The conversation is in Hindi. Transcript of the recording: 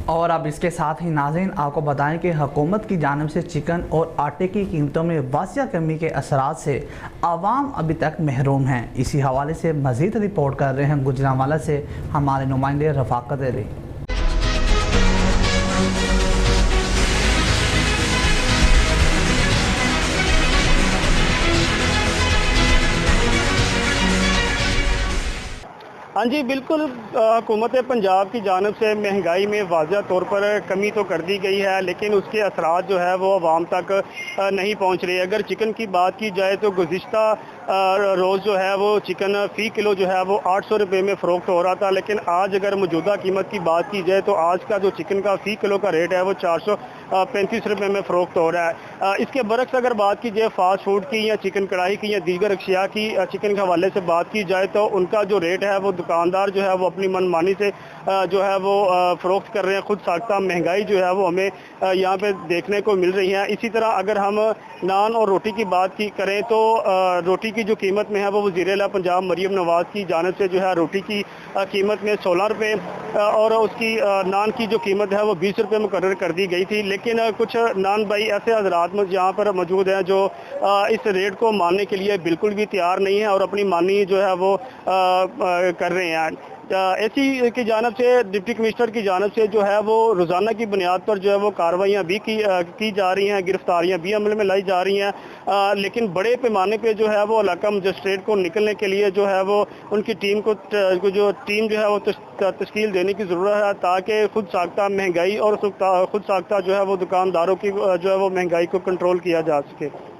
और अब इसके साथ ही नाज़रीन आपको बताएं कि हुकूमत की जानिब से चिकन और आटे की कीमतों में वासिया कमी के असरात से आवाम अभी तक महरूम हैं। इसी हवाले से मज़ीद रिपोर्ट कर रहे हैं गुजरांवाला से हमारे नुमाइंदे रफ़ाकत अली। हाँ जी, बिल्कुल हुकूमत पंजाब की जानिब से महंगाई में वाज़ह तौर पर कमी तो कर दी गई है, लेकिन उसके असरात जो है वो आवाम तक नहीं पहुँच रहे। अगर चिकन की बात की जाए तो गुज़िश्ता रोज़ जो है वो चिकन फ़ी किलो जो है वो 800 रुपये में फ़रोख्त हो रहा था, लेकिन आज अगर मौजूदा कीमत की बात की जाए तो आज का जो चिकन का फ़ी किलो का रेट है वो 435 रुपये में फ़रोख्त हो रहा है। इसके बरक्स अगर बात की जाए फ़ास्ट फ़ूड की या चिकन कढ़ाई की या दीगर अशिया की चिकन के हवाले से बात की जाए तो उनका जो रेट है वो दुकानदार जो है वो अपनी मनमानी से जो है वो फ़रोख्त कर रहे हैं। खुद साख्ता महंगाई जो है वो हमें यहाँ पे देखने को मिल रही है। इसी तरह अगर हम नान और रोटी की बात की करें तो रोटी की जो कीमत में है वो वज़ीर-ए-आला पंजाब मरीम नवाज़ की जानिब से जो है रोटी की कीमत में 16 रुपये और उसकी नान की जो कीमत है वो 20 रुपये मुकर्रर कर दी गई थी। लेकिन कुछ नान भाई ऐसे हज़रात यहाँ पर मौजूद हैं जो इस रेट को मानने के लिए बिल्कुल भी तैयार नहीं है और अपनी मानी जो है वो कर रहे हैं। एसी की जानिब से डिप्टी कमिश्नर की जानिब से जो है वो रोज़ाना की बुनियाद पर जो है वो कार्रवाइयाँ भी की जा रही हैं, गिरफ्तारियाँ भी अमल में लाई जा रही हैं। लेकिन बड़े पैमाने पे जो है वो इलाका मजिस्ट्रेट को निकलने के लिए जो है वो उनकी टीम को जो है वो तश्कील देने की ज़रूरत है, ताकि खुद साख्ता महंगाई और खुद साख्ता जो है वो दुकानदारों की जो है वो महंगाई को कंट्रोल किया जा सके।